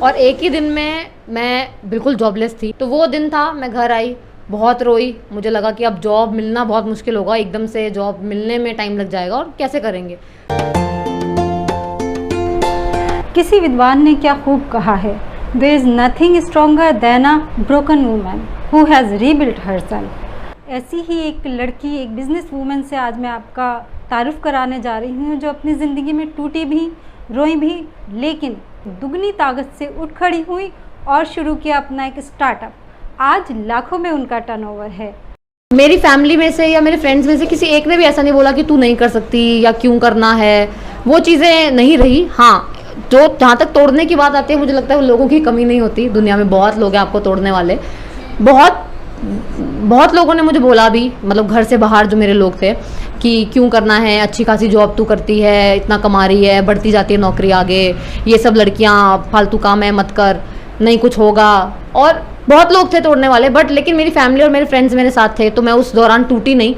और एक ही दिन में मैं बिल्कुल जॉबलेस थी। तो वो दिन था, मैं घर आई, बहुत रोई, मुझे लगा कि अब जॉब मिलना बहुत मुश्किल होगा, एकदम से जॉब मिलने में टाइम लग जाएगा और कैसे करेंगे। किसी विद्वान ने क्या खूब कहा है, there is nothing stronger than a broken woman who has rebuilt herself. ऐसी ही एक लड़की, एक बिजनेस वूमन से आज मैं आपका तारुफ कराने जा रही हूँ, जो अपनी ज़िंदगी में टूटी भी, रोई भी, लेकिन दुगनी ताकत से उठ खड़ी हुई और शुरू किया अपना एक स्टार्टअप। आज लाखों में उनका टर्नओवर है। मेरी फैमिली में से या मेरे फ्रेंड्स में से किसी एक ने भी ऐसा नहीं बोला कि तू नहीं कर सकती या क्यों करना है, वो चीज़ें नहीं रही। हाँ, जो जहाँ तक तोड़ने की बात आती है, मुझे लगता है वो लोगों की कमी नहीं होती, दुनिया में बहुत लोग हैं आपको तोड़ने वाले। बहुत लोगों ने मुझे बोला भी, मतलब घर से बाहर जो मेरे लोग थे, कि क्यों करना है, अच्छी खासी जॉब तू करती है, इतना कमा रही है, बढ़ती जाती है नौकरी आगे, ये सब लड़कियां फालतू काम है मत कर, नहीं कुछ होगा। और बहुत लोग थे तोड़ने वाले, बट लेकिन मेरी फैमिली और मेरे फ्रेंड्स मेरे साथ थे, तो मैं उस दौरान टूटी नहीं।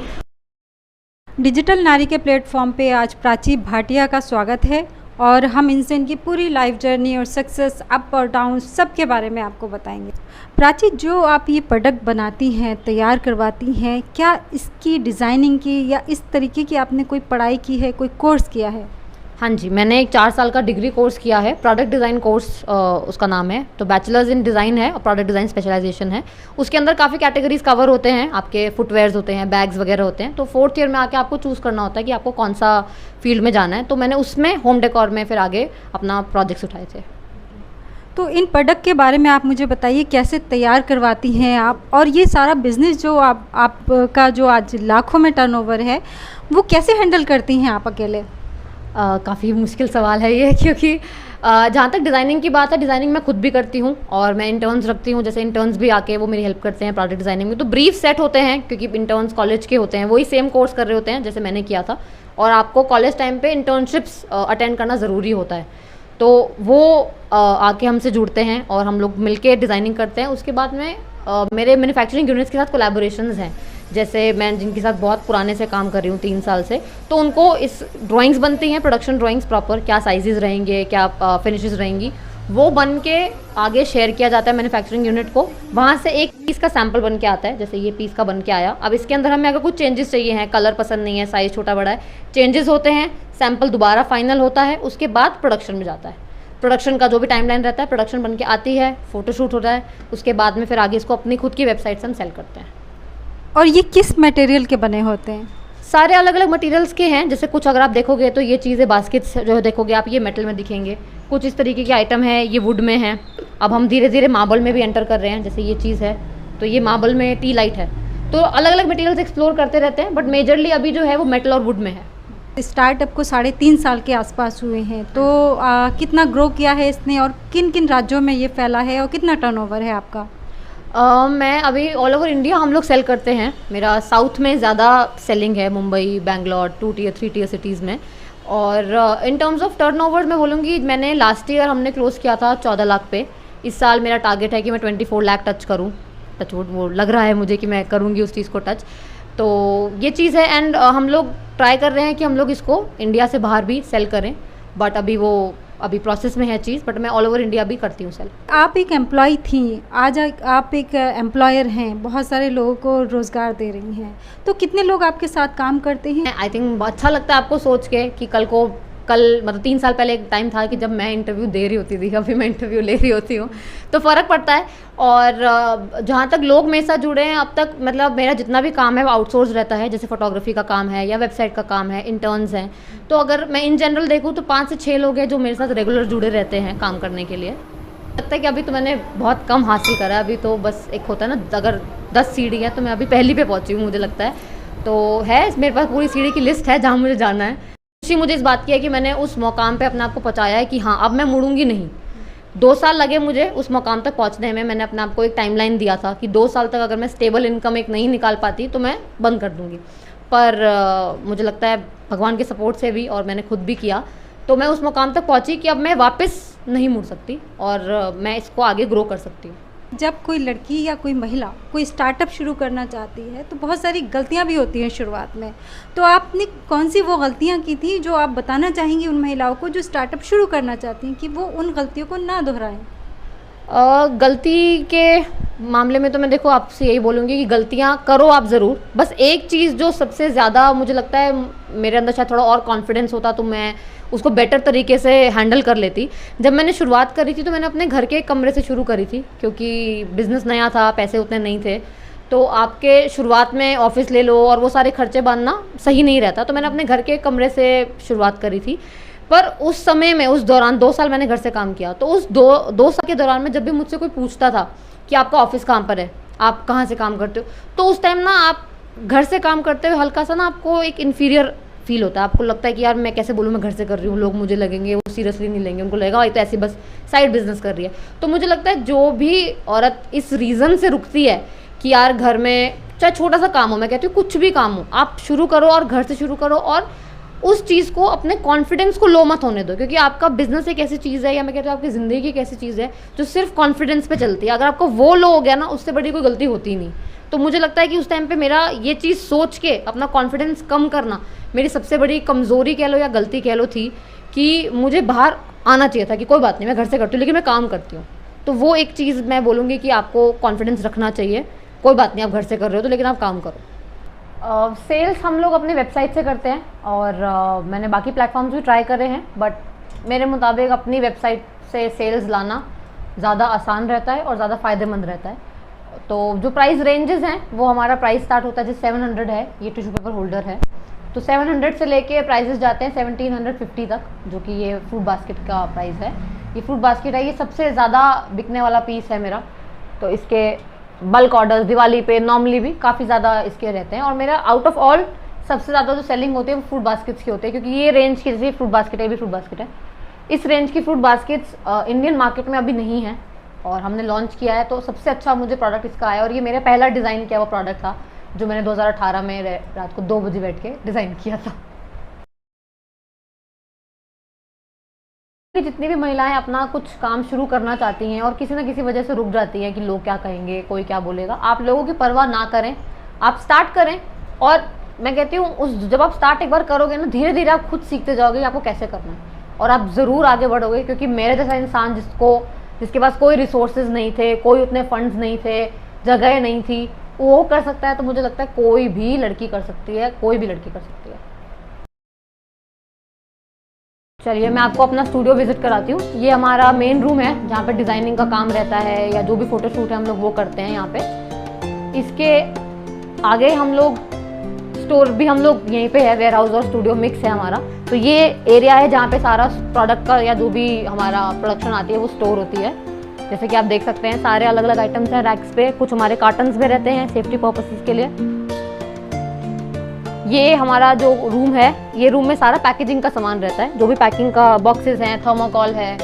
डिजिटल नारी के प्लेटफॉर्म पे आज प्राची भाटिया का स्वागत है और हम इनसे इनकी पूरी लाइफ जर्नी और सक्सेस, अप और डाउन, सब के बारे में आपको बताएंगे। प्राची, जो आप ये प्रोडक्ट बनाती हैं, तैयार करवाती हैं, क्या इसकी डिज़ाइनिंग की या इस तरीके की आपने कोई पढ़ाई की है, कोई कोर्स किया है? हाँ जी, मैंने एक 4 साल का डिग्री कोर्स किया है, प्रोडक्ट डिज़ाइन कोर्स उसका नाम है। तो बैचलर्स इन डिज़ाइन है और प्रोडक्ट डिज़ाइन स्पेशलाइजेशन है। उसके अंदर काफ़ी कैटेगरीज कवर होते हैं, आपके फुटवेयर्स होते हैं, बैग्स वगैरह होते हैं। तो 4th ईयर में आके आपको चूज़ करना होता है कि आपको कौन सा फील्ड में जाना है। तो मैंने उसमें होम डेकोर में फिर आगे अपना प्रोजेक्ट्स उठाए थे। तो इन प्रोडक्ट के बारे में आप मुझे बताइए, कैसे तैयार करवाती हैं आप, और ये सारा बिज़नेस जो आपका जो आज लाखों में टर्नओवर है, वो कैसे हैंडल करती हैं आप अकेले? काफ़ी मुश्किल सवाल है ये, क्योंकि जहाँ तक डिज़ाइनिंग की बात है, डिज़ाइनिंग मैं खुद भी करती हूँ और मैं इंटर्न्स रखती हूँ। जैसे इंटर्न्स भी आके वो मेरी हेल्प करते हैं प्रोडक्ट डिज़ाइनिंग में। तो ब्रीफ सेट होते हैं, क्योंकि इंटर्न्स कॉलेज के होते हैं, वही सेम कोर्स कर रहे होते हैं जैसे मैंने किया था। और आपको कॉलेज टाइम पे इंटर्नशिप्स अटेंड करना ज़रूरी होता है। तो वो आके हमसे जुड़ते हैं और हम लोग मिलके डिज़ाइनिंग करते हैं। उसके बाद में मेरे मैन्युफैक्चरिंग यूनिट्स के साथ कोलैबोरेशंस हैं, जैसे मैं जिनके साथ बहुत पुराने से काम कर रही हूँ 3 साल से। तो उनको इस ड्राइंग्स बनती हैं, प्रोडक्शन ड्राइंग्स प्रॉपर, क्या साइजेस रहेंगे, क्या फिनिशेस रहेंगी, वो बन के आगे शेयर किया जाता है मैन्युफैक्चरिंग यूनिट को। वहाँ से एक पीस का सैंपल बन के आता है, जैसे ये पीस का बन के आया। अब इसके अंदर हमें अगर कुछ चेंजेस चाहिए हैं, कलर पसंद नहीं है, साइज़ छोटा बड़ा है, चेंजेस होते हैं, सैंपल दोबारा फाइनल होता है, उसके बाद प्रोडक्शन में जाता है। प्रोडक्शन का जो भी टाइमलाइन रहता है, प्रोडक्शन बन के आती है, फोटोशूट होता है, उसके बाद में फिर आगे इसको अपनी खुद की वेबसाइट से हम सेल करते हैं। और ये किस मटेरियल के बने होते हैं? सारे अलग अलग मटेरियल्स के हैं। जैसे कुछ अगर आप देखोगे तो ये चीज़ें बास्केट्स जो है देखोगे आप, ये मेटल में दिखेंगे, कुछ इस तरीके के आइटम है, ये वुड में है। अब हम धीरे धीरे मार्बल में भी एंटर कर रहे हैं, जैसे ये चीज़ है तो ये मार्बल में टी लाइट है। तो अलग अलग मटेरियल्स एक्सप्लोर करते रहते हैं, बट मेजरली अभी जो है वो मेटल और वुड में है। स्टार्टअप को 3.5 साल के आसपास हुए हैं, तो कितना ग्रो किया है इसने और किन किन राज्यों में ये फैला है और कितना टर्नओवर है आपका? मैं अभी ऑल ओवर इंडिया हम लोग सेल करते हैं। मेरा साउथ में ज़्यादा सेलिंग है, Mumbai, Bangalore, 2 tier 3 tier cities में। और इन टर्म्स ऑफ टर्नओवर मैं बोलूँगी, मैंने लास्ट ईयर हमने क्लोज़ किया था 14 लाख पे। इस साल मेरा टारगेट है कि मैं 24 लाख टच करूँ। टचवुड, वो लग रहा है मुझे कि मैं करूँगी उस चीज़ को टच। तो ये चीज़ है। एंड हम लोग ट्राई कर रहे हैं कि हम लोग इसको इंडिया से बाहर भी सेल करें, बट अभी प्रोसेस में है चीज़, बट मैं ऑल ओवर इंडिया भी करती हूँ सेल। आप एक एम्प्लॉय थी, आज आप एक एम्प्लॉयर हैं, बहुत सारे लोगों को रोज़गार दे रही हैं, तो कितने लोग आपके साथ काम करते हैं? आई थिंक अच्छा लगता है आपको सोच के कि कल मतलब 3 साल पहले एक टाइम था कि जब मैं इंटरव्यू दे रही होती थी, अभी मैं इंटरव्यू ले रही होती हूँ, तो फ़र्क पड़ता है। और जहाँ तक लोग मेरे साथ जुड़े हैं अब तक, मतलब मेरा जितना भी काम है वो आउटसोर्स रहता है। जैसे फोटोग्राफी का काम है या वेबसाइट का काम है, इंटर्न्स हैं। तो अगर मैं इन जनरल देखूँ तो 5 से 6 लोग हैं जो मेरे साथ रेगुलर जुड़े रहते हैं काम करने के लिए। लगता है कि अभी तो मैंने बहुत कम हासिल करा है, अभी तो बस एक होता है ना, अगर 10 सीढ़ी है तो मैं अभी पहली पे पहुँची हूँ मुझे लगता है। तो है मेरे पास पूरी सीढ़ी की लिस्ट है जहाँ मुझे जाना है। खुशी मुझे इस बात की है कि मैंने उस मुकाम पे अपने आप को पहुँचाया है कि हाँ, अब मैं मुड़ूंगी नहीं। 2 साल लगे मुझे उस मुकाम तक पहुँचने में। मैंने अपने आप को एक टाइमलाइन दिया था कि 2 साल तक अगर मैं स्टेबल इनकम एक नहीं निकाल पाती तो मैं बंद कर दूँगी। पर मुझे लगता है भगवान के सपोर्ट से भी, और मैंने खुद भी किया, तो मैं उस मुकाम तक पहुँची कि अब मैं वापस नहीं मुड़ सकती और मैं इसको आगे ग्रो कर सकती हूँ। जब कोई लड़की या कोई महिला कोई स्टार्टअप शुरू करना चाहती है तो बहुत सारी गलतियां भी होती हैं शुरुआत में, तो आपने कौन सी वो गलतियां की थी जो आप बताना चाहेंगी उन महिलाओं को जो स्टार्टअप शुरू करना चाहती हैं कि वो उन गलतियों को ना दोहराएं? गलती के मामले में तो मैं देखो आपसे यही बोलूँगी कि गलतियाँ करो आप ज़रूर। बस एक चीज़ जो सबसे ज़्यादा मुझे लगता है, मेरे अंदर शायद थोड़ा और कॉन्फिडेंस होता तो मैं उसको बेटर तरीके से हैंडल कर लेती। जब मैंने शुरुआत करी थी तो मैंने अपने घर के कमरे से शुरू करी थी, क्योंकि बिज़नेस नया था, पैसे उतने नहीं थे। तो आपके शुरुआत में ऑफिस ले लो और वो सारे खर्चे बांधना सही नहीं रहता, तो मैंने अपने घर के कमरे से शुरुआत करी थी। पर उस समय में, उस दौरान 2 साल मैंने घर से काम किया, तो उस दो साल के दौरान में जब भी मुझसे कोई पूछता था कि आपका ऑफिस कहाँ पर है, आप कहाँ से काम करते हो, तो उस टाइम ना आप घर से काम करते हुए हल्का सा ना आपको एक इन्फीरियर फील होता है। आपको लगता है कि यार मैं कैसे बोलूँ मैं घर से कर रही हूँ, लोग मुझे लगेंगे, वो सीरियसली नहीं लेंगे, उनको लगेगा ये तो ऐसी बस साइड बिजनेस कर रही है। तो मुझे लगता है जो भी औरत इस रीज़न से रुकती है कि यार घर में चाहे छोटा सा काम हो, मैं कहती हूँ कुछ भी काम हो, आप शुरू करो और घर से शुरू करो, और उस चीज़ को, अपने कॉन्फिडेंस को लो मत होने दो। क्योंकि आपका बिजनेस एक ऐसी चीज़ है, या मैं कहती हूँ आपकी ज़िंदगी एक ऐसी चीज़ है जो सिर्फ कॉन्फिडेंस पे चलती है। अगर आपको वो लो हो गया ना, उससे बड़ी कोई गलती होती ही नहीं। तो मुझे लगता है कि उस टाइम पे मेरा ये चीज़ सोच के अपना कॉन्फिडेंस कम करना मेरी सबसे बड़ी कमज़ोरी कह लो या गलती कह लो थी, कि मुझे बाहर आना चाहिए था कि कोई बात नहीं मैं घर से करती हूँ लेकिन मैं काम करती हूँ। तो वो एक चीज़ मैं बोलूँगी कि आपको कॉन्फिडेंस रखना चाहिए। कोई बात नहीं आप घर से कर रहे हो तो, लेकिन आप काम करो। सेल्स हम लोग अपनी वेबसाइट से करते हैं, और मैंने बाकी प्लेटफॉर्म्स भी ट्राई करे हैं, बट मेरे मुताबिक अपनी वेबसाइट से सेल्स लाना ज़्यादा आसान रहता है और ज़्यादा फ़ायदेमंद रहता है। तो जो प्राइस रेंजेस हैं वो हमारा प्राइस स्टार्ट होता है जैसे 700 है, ये टिश्यू पेपर होल्डर है, तो 700 से लेके प्राइजेस जाते हैं 1750 तक, जो कि ये फ्रूट बास्केट का प्राइस है। ये फ्रूट बास्केट है, ये सबसे ज़्यादा बिकने वाला पीस है मेरा। तो इसके बल्क ऑर्डर्स दिवाली पे नॉर्मली भी काफ़ी ज़्यादा इसके रहते हैं, और मेरा आउट ऑफ ऑल सबसे ज़्यादा जो सेलिंग होती है वो फ्रूट बास्केट्स की होती है, क्योंकि ये रेंज की, जैसे फ्रूट बास्केट है, ये भी फ्रूट बास्केट है, इस रेंज की फ्रूट बास्केट्स इंडियन मार्केट में अभी नहीं है, और हमने लॉन्च किया है। तो सबसे अच्छा मुझे प्रोडक्ट इसका आया, और ये मेरा पहला डिज़ाइन किया हुआ प्रोडक्ट था जो मैंने 2018 में रात को 2 बजे बैठ के डिज़ाइन किया था। जितनी भी महिलाएं अपना कुछ काम शुरू करना चाहती हैं और किसी ना किसी वजह से रुक जाती हैं कि लोग क्या कहेंगे, कोई क्या बोलेगा, आप लोगों की परवाह ना करें, आप स्टार्ट करें। और मैं कहती हूँ उस जब आप स्टार्ट एक बार करोगे ना, धीरे धीरे आप खुद सीखते जाओगे कि आपको कैसे करना है, और आप ज़रूर आगे बढ़ोगे। क्योंकि मेरे जैसा इंसान जिसके पास कोई रिसोर्सेज नहीं थे, कोई उतने फंड्स नहीं थे, जगह नहीं थी, वो कर सकता है, तो मुझे लगता है कोई भी लड़की कर सकती है, कोई भी लड़की कर सकती है। चलिए मैं आपको अपना स्टूडियो विजिट कराती हूँ। ये हमारा मेन रूम है जहाँ पे डिज़ाइनिंग का काम रहता है, या जो भी फोटोशूट है हम लोग वो करते हैं यहाँ पे। इसके आगे हम लोग स्टोर भी, हम लोग यहीं पे है, वेयर हाउस और स्टूडियो मिक्स है हमारा। तो ये एरिया है जहाँ पे सारा प्रोडक्ट का या जो भी हमारा प्रोडक्शन आती है वो स्टोर होती है। जैसे कि आप देख सकते हैं सारे अलग अलग आइटम्स हैं रैक्स पे, कुछ हमारे कार्टन्स भी रहते हैं सेफ्टी पर्पसेस के लिए। ये हमारा जो रूम है, ये रूम में सारा पैकेजिंग का सामान रहता है, जो भी पैकिंग का बॉक्सेस हैं, थर्मोकॉल है,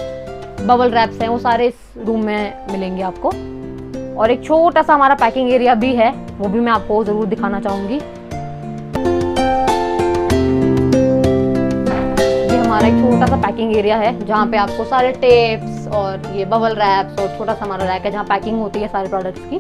बबल रैप्स हैं, वो सारे इस रूम में मिलेंगे आपको। और एक छोटा सा हमारा पैकिंग एरिया भी है, वो भी मैं आपको ज़रूर दिखाना चाहूँगी। ये हमारा एक छोटा सा पैकिंग एरिया है जहाँ पे आपको सारे टेप्स और ये बबल रैप्स और छोटा सा हमारा रैक है जहाँ पैकिंग होती है सारे प्रोडक्ट्स की।